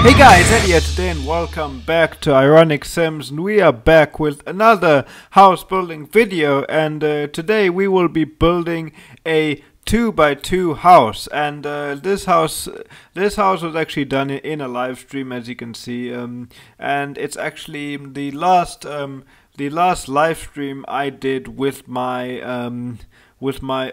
Hey guys, Eddie here today and welcome back to Ironic Sims, and we are back with another house building video, and today we will be building a 2x2 house, and this house was actually done in a live stream, as you can see, and it's actually the last live stream I did with my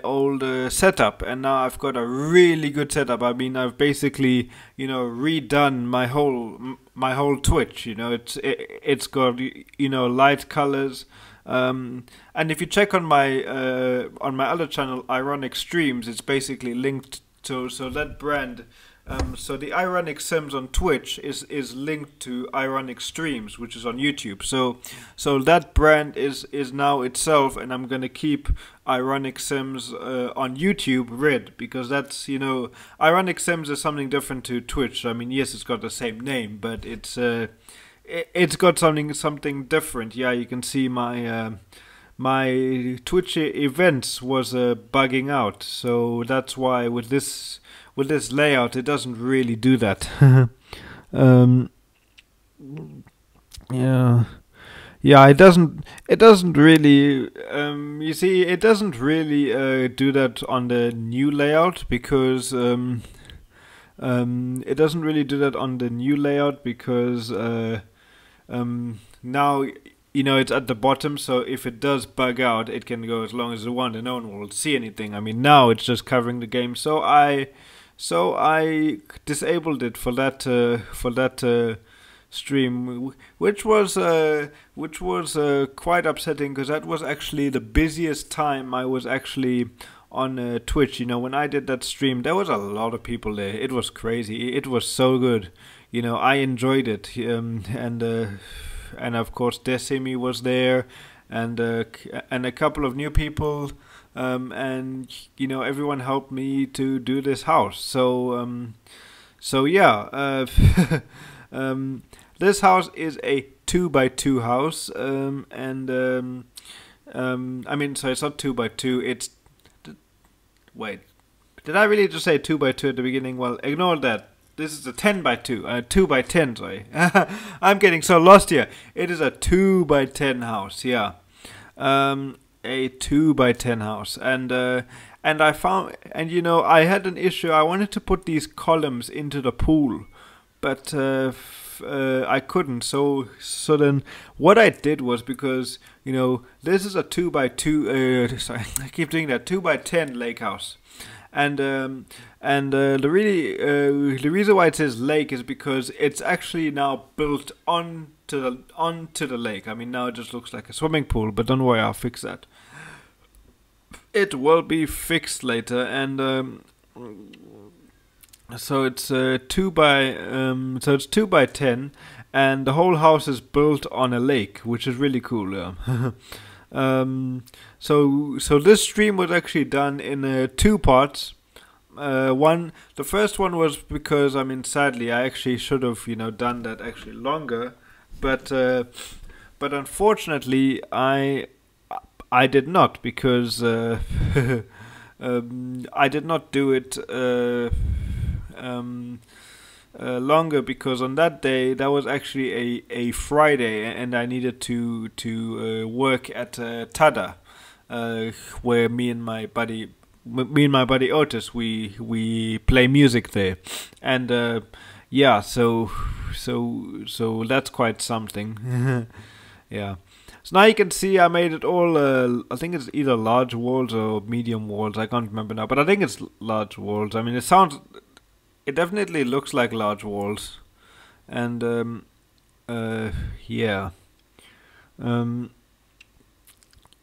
old setup, and now I've got a really good setup. I mean, I've basically, redone my whole Twitch. It's got light colors, and if you check on my other channel, Ironic Streams, it's basically linked to that brand. So the Ironic Sims on Twitch is linked to Ironic Streams, which is on YouTube. So that brand is now itself, and I'm gonna keep Ironic Sims on YouTube red, because that's, Ironic Sims is something different to Twitch. I mean, yes, it's got the same name, but it's got something different. Yeah, you can see my Twitch events was bugging out, so that's why with this layout it doesn't really do that. Yeah, it doesn't really you see, it doesn't really do that on the new layout, because it doesn't really do that on the new layout because now it's at the bottom, so if it does bug out, it can go as long as it wants and no one will see anything. I mean, now it's just covering the game, so I disabled it for that stream, which was quite upsetting, because that was actually the busiest time I was actually on Twitch. When I did that stream, there was a lot of people there. It was crazy. It was so good. I enjoyed it, and of course Decimi was there, and a couple of new people. And everyone helped me to do this house. So yeah, this house is a 2x2 house, I mean, so it's not 2x2. It's wait, did I really just say 2x2 at the beginning? Well, ignore that. This is a 10x2, 2x10. Sorry, I'm getting so lost here. It is a 2x10 house. Yeah. A 2x10 house, and I found, and I had an issue. I wanted to put these columns into the pool, but I couldn't. So then what I did was, because this is a 2x2. Sorry, I keep doing that. 2x10 lake house, and the reason why it says lake is because it's actually now built onto the lake. I mean, now it just looks like a swimming pool, but don't worry, I'll fix that. It will be fixed later, and so it's 2x10, and the whole house is built on a lake, which is really cool. So this stream was actually done in 2 parts. The first one was because, I mean, sadly, I actually should have done that actually longer, but unfortunately I did not, because I did not do it longer, because on that day, that was actually a Friday, and I needed to work at Tada, where me and my buddy Otis, we play music there, and yeah, so that's quite something. Yeah. So now you can see I made it all, I think it's either large walls or medium walls, I can't remember now, but I think it's large walls. I mean, it definitely looks like large walls, and yeah.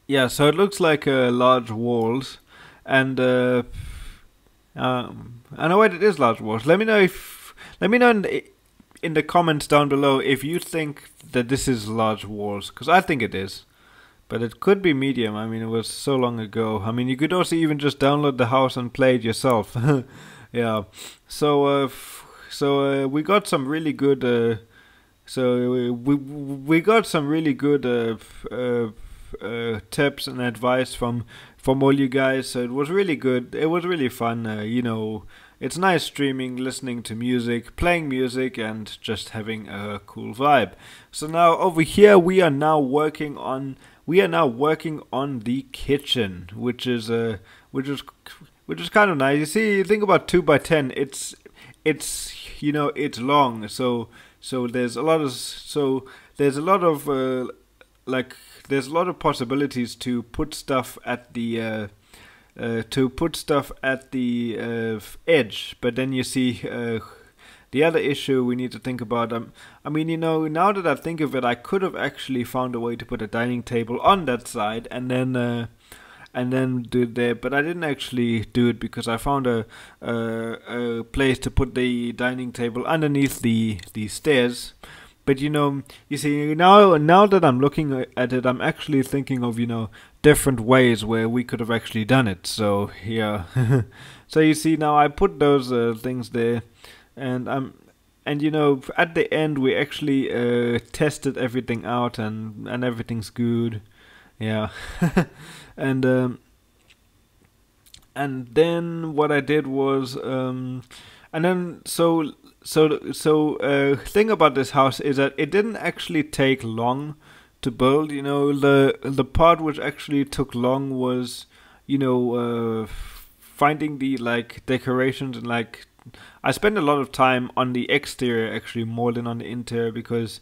Yeah, so it looks like large walls, and I know what it is, large walls. Let me know in the comments down below if you think that this is large walls, because I think it is, but it could be medium. I mean, it was so long ago. I mean, you could also even just download the house and play it yourself. Yeah. So we got some really good we got some really good tips and advice from all you guys. So it was really good. It was really fun. it's nice streaming, listening to music, playing music, and just having a cool vibe. So now over here we are now working on the kitchen, which is kind of nice. You see, you think about 2x10, it's it's long, so there's a lot of there's a lot of possibilities to put stuff at the edge. But then you see the other issue we need to think about. I mean, now that I think of it, I could have actually found a way to put a dining table on that side and then do it there, but I didn't actually do it because I found a place to put the dining table underneath the stairs. But you see, now that I'm looking at it, I'm actually thinking of different ways where we could have actually done it. So yeah, so you see, now I put those things there, and at the end we actually tested everything out, and everything's good. Yeah. And then what I did was thing about this house is that it didn't actually take long to build. The part which actually took long was finding the decorations, and I spent a lot of time on the exterior actually more than on the interior, because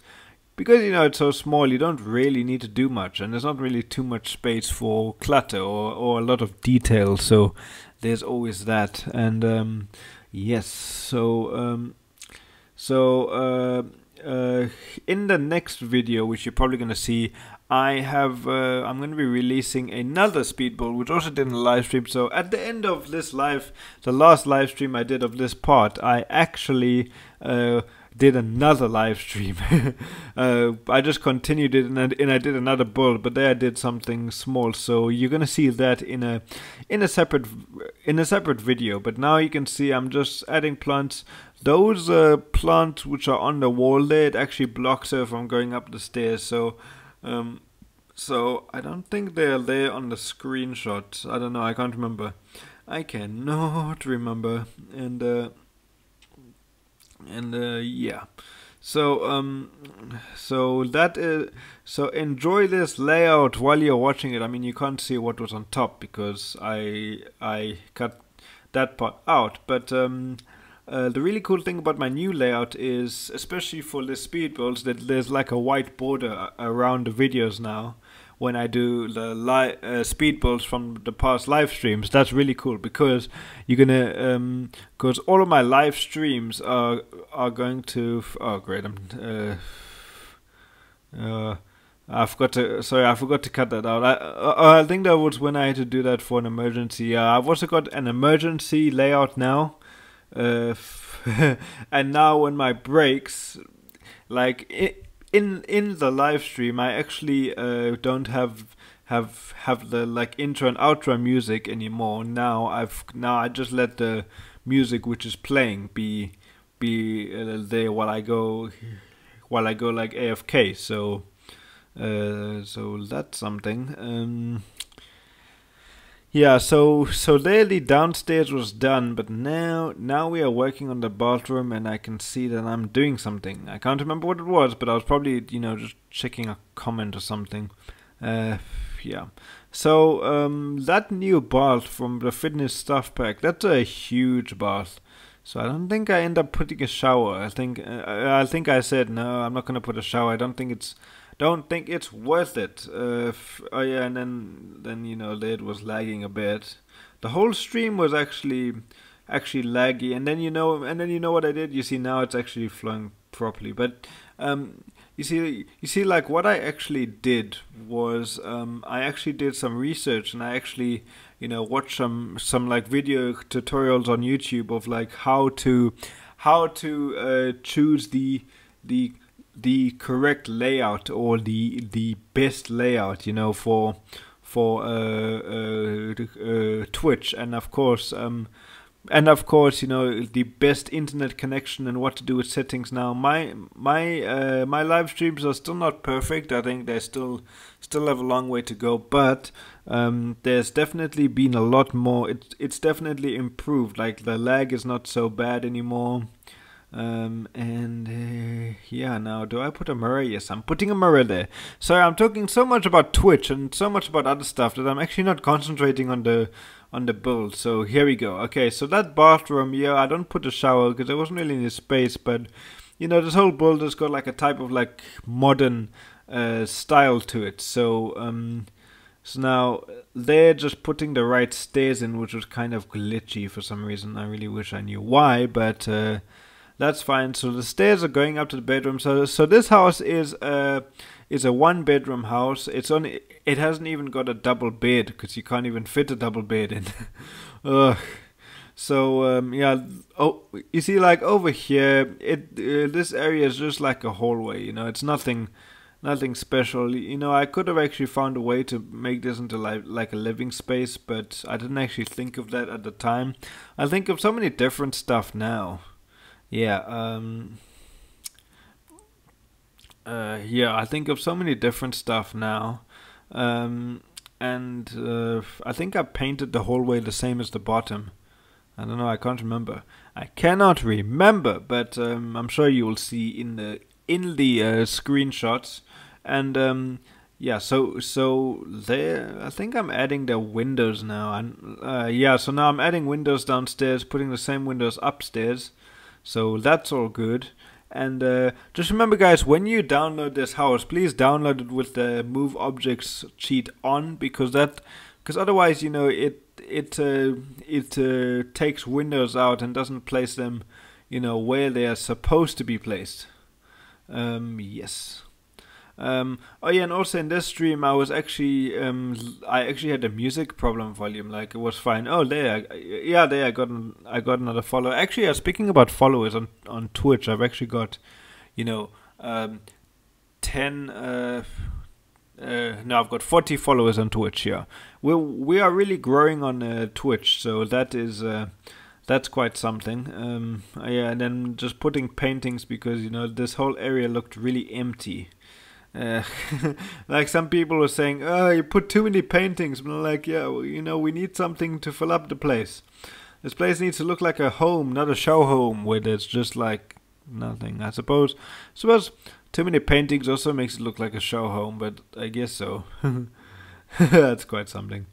it's so small, you don't really need to do much, and there's not really too much space for clutter or a lot of detail, so there's always that. And yes, so in the next video, which you're probably gonna see, I'm gonna be releasing another speed build, which also did in a live stream. So at the end of this the last live stream I did of this part, I actually did another live stream. I just continued it, and I did another build, but there I did something small. So you're gonna see that in a separate video. But now you can see I'm just adding plants. Those plants which are on the wall there, it actually blocks her from going up the stairs. So I don't think they're there on the screenshot. I don't know. I can't remember. I cannot remember. And yeah, so enjoy this layout while you're watching it. I mean, you can't see what was on top because I cut that part out, but the really cool thing about my new layout is, especially for the speed builds, that there's like a white border around the videos now. When I do the speed builds from the past live streams, that's really cool, because you're gonna because all of my live streams are going to. Oh great! I forgot to cut that out. I think that was when I had to do that for an emergency. I've also got an emergency layout now, and now when my breaks, in the live stream, I actually don't have the intro and outro music anymore. Now I just let the music which is playing be there while I go like AFK. So that's something. Yeah, so there the downstairs was done, but now we are working on the bathroom, and I can see that I'm doing something. I can't remember what it was, but I was probably just checking a comment or something. Yeah. So that new bath from the fitness stuff pack, that's a huge bath. So I don't think I end up putting a shower. I think I said no, I'm not gonna put a shower. I don't think it's worth it. Oh yeah, and then there it was lagging a bit. The whole stream was actually laggy, and then you know what I did. You see, now it's actually flowing properly. But you see, like what I actually did was I actually did some research, and I actually watched some like video tutorials on YouTube of like how to choose the correct layout, or the best layout, for Twitch. And of course and of course, you know, the best internet connection and what to do with settings. Now, my live streams are still not perfect. I think they still have a long way to go, but there's definitely been a lot more. It's definitely improved. Like the lag is not so bad anymore. Yeah, now do I put a mirror? Yes, I'm putting a mirror there. Sorry, I'm talking so much about Twitch and so much about other stuff that I'm actually not concentrating on the build. So here we go. Okay, so that bathroom, yeah, I don't put a shower because there wasn't really any space, but you know, this whole build has got like a type of like modern style to it. So so now they're just putting the right stairs in, which was kind of glitchy for some reason. I really wish I knew why, but that's fine. So the stairs are going up to the bedroom. So this house is a 1-bedroom house. It hasn't even got a double bed because you can't even fit a double bed in. Ugh. So yeah. Oh, you see, like over here, this area is just like a hallway. You know, it's nothing special. You know, I could have actually found a way to make this into like a living space, but I didn't actually think of that at the time. I think of so many different stuff now. Yeah, yeah, I think of so many different stuff now. And I think I painted the hallway the same as the bottom. I don't know, I can't remember. I cannot remember, but I'm sure you will see in the screenshots. And yeah, so there, I think I'm adding the windows now. And yeah, so now I'm adding windows downstairs, putting the same windows upstairs. So that's all good. And just remember, guys, when you download this house, please download it with the move objects cheat on, because otherwise, you know, it takes windows out and doesn't place them, you know, where they are supposed to be placed. Yes. Oh yeah, and also in this stream I was actually I actually had a music problem volume, like it was fine. Oh, there, yeah, there I got another follower. Actually, speaking about followers on Twitch, I've actually got, you know, 10 no, I've got 40 followers on Twitch. Yeah, we are really growing on Twitch, so that is that's quite something. Yeah, and then just putting paintings because, you know, this whole area looked really empty. Like some people were saying, oh, you put too many paintings. But I'm like, yeah, well, you know, we need something to fill up the place. This place needs to look like a home, not a show home where there's just like nothing. I suppose too many paintings also makes it look like a show home, but I guess so. That's quite something.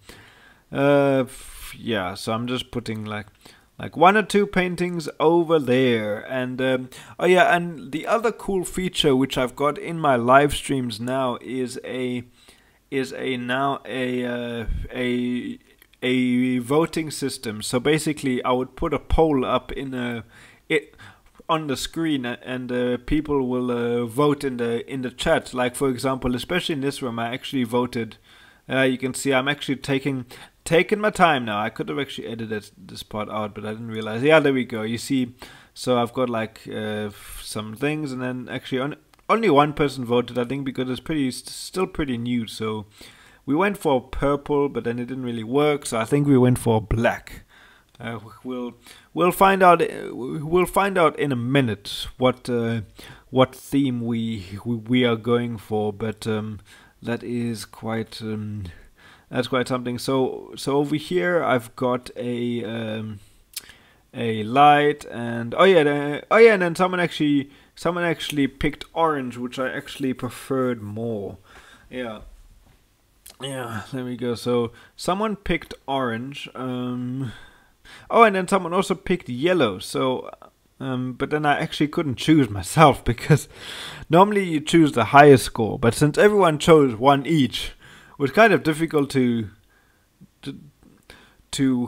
Yeah, so I'm just putting like 1 or 2 paintings over there. And oh yeah, and the other cool feature which I've got in my live streams now is a voting system. So basically I would put a poll up on the screen, and people will vote in the chat. Like, for example, especially in this room, I actually voted. You can see I'm actually taking my time now. I could have actually edited this part out, but I didn't realize. Yeah, there we go. You see, so I've got like some things, and then actually only one person voted, I think, because it's still pretty new. So we went for purple, but then it didn't really work. So I think we went for black. We'll find out. We'll find out in a minute what theme we are going for, but that is quite. That's quite something. So over here I've got a light, and oh yeah, and then someone actually picked orange, which I actually preferred more. Yeah, there we go. So someone picked orange. Oh, and then someone also picked yellow. So but then I actually couldn't choose myself, because normally you choose the highest score, but since everyone chose one each, it was kind of difficult to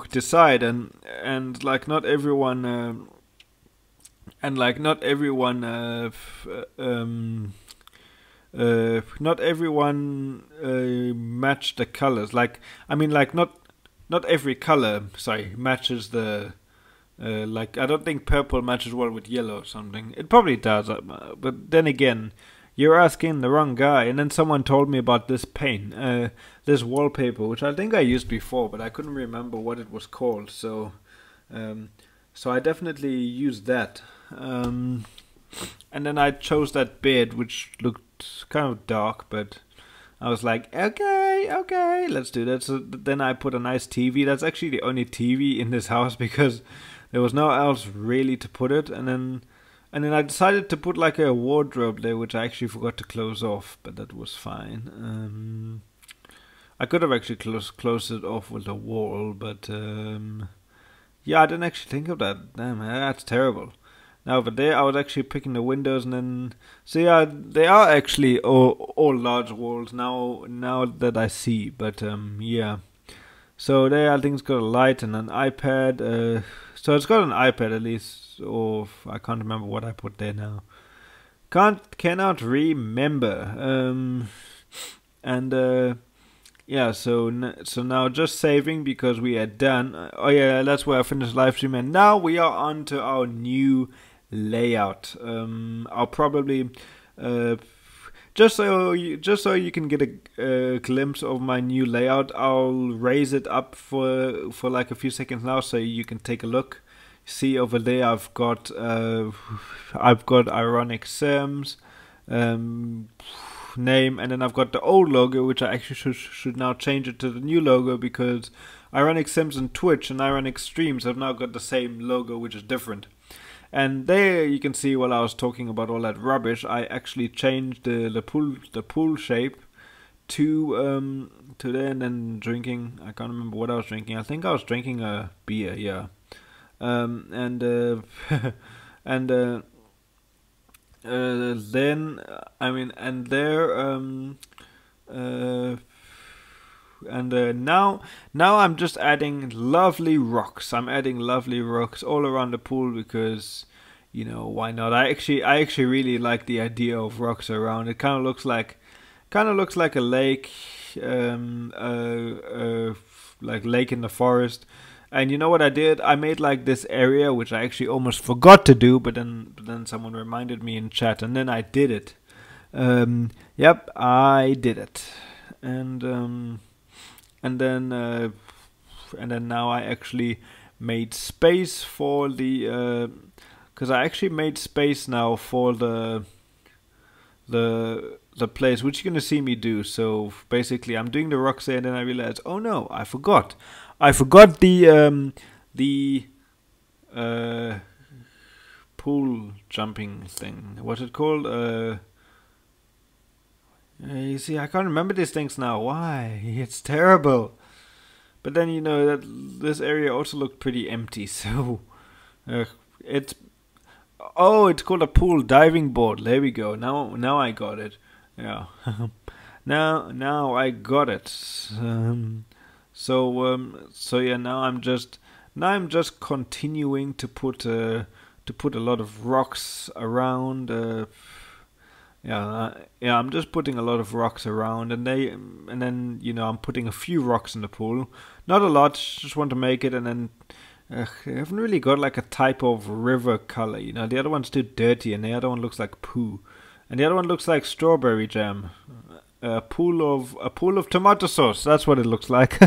decide, and like not everyone matched the colors. Like, I mean, like not every color, sorry, matches the like, I don't think purple matches well with yellow or something. It probably does, but then again, you're asking the wrong guy. And then someone told me about this paint, this wallpaper, which I think I used before, but I couldn't remember what it was called. So So I definitely used that. And then I chose that bed, which looked kind of dark, but I was like, okay, let's do that. So then I put a nice TV. That's actually the only TV in this house because there was nowhere else really to put it. And then I decided to put like a wardrobe there, which I actually forgot to close off, but that was fine. I could have actually closed it off with a wall, but yeah, I didn't actually think of that. Damn, that's terrible. Now over there, I was actually picking the windows, and then so yeah, they are actually all large walls now that I see. But yeah, so there, I think it's got a light and an iPad. So it's got an iPad at least, or I can't remember what I put there now. Cannot remember. And yeah, so now just saving because we are done. Oh yeah, that's where I finished live stream, and now we are on to our new layout. I'll probably just so you can get a glimpse of my new layout, I'll raise it up for like a few seconds now, so you can take a look. See over there, I've got Ironic Sims name, and then I've got the old logo, which I actually should now change it to the new logo because Ironic Sims and Twitch and Ironic Streams have now got the same logo, which is different. And there you can see while I was talking about all that rubbish, I actually changed the pool shape to there, and then drinking. I can't remember what I was drinking. I think I was drinking a beer, yeah. And and then I mean, and there now I'm just adding lovely rocks. I'm adding lovely rocks all around the pool because, you know, why not? I actually really like the idea of rocks around. It kind of looks like a lake, like lake in the forest. And you know what I did? I made like this area, which I actually almost forgot to do, but then someone reminded me in chat, and then I did it. Yep, I did it. And then now I actually made space for the because I actually made space now for the place, which you're gonna see me do. So basically, I'm doing the rocks there, and then I realized, oh no, I forgot the pool jumping thing. What's it called? You see, I can't remember these things now. Why? It's terrible. But then, you know, that this area also looked pretty empty, so it's called a pool diving board. There we go. Now I got it. Yeah. now I got it. So yeah, now I'm just continuing to put a lot of rocks around. I'm just putting a lot of rocks around, and then you know, I'm putting a few rocks in the pool, not a lot. Just want to make it, and then I haven't really got like a type of river color. You know, the other one's too dirty, and the other one looks like poo, and the other one looks like strawberry jam. A pool of tomato sauce. That's what it looks like.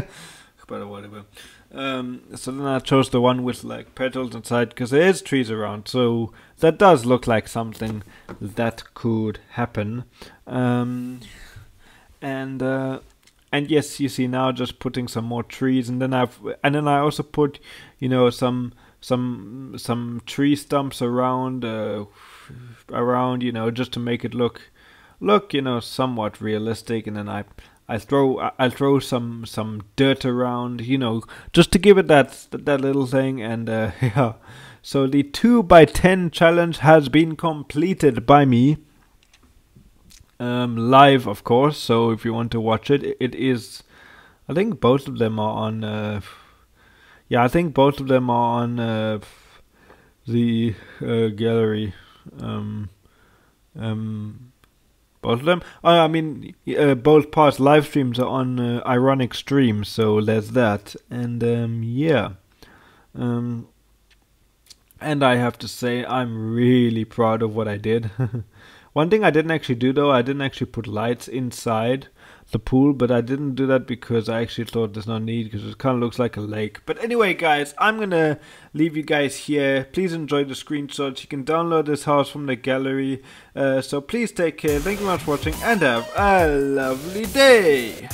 But whatever. So then I chose the one with like petals inside because there is trees around. So that does look like something that could happen. And yes, you see now just putting some more trees, and then I also put, you know, some tree stumps around, you know, just to make it look, you know, somewhat realistic. And then I'll throw some dirt around, you know, just to give it that little thing. And yeah, so the 2x10 challenge has been completed by me, live, of course. So if you want to watch it, it is, I think both of them are on. Yeah, I think both of them are on the gallery. Both of them? I mean, both parts live streams are on Ironic Streams, so there's that. And yeah. And I have to say, I'm really proud of what I did. One thing I didn't actually do though, I didn't actually put lights inside the pool, but I didn't do that because I actually thought there's no need, because it kind of looks like a lake. But anyway guys, I'm gonna leave you guys here. Please enjoy the screenshots. You can download this house from the gallery, so please take care. Thank you much for watching and have a lovely day.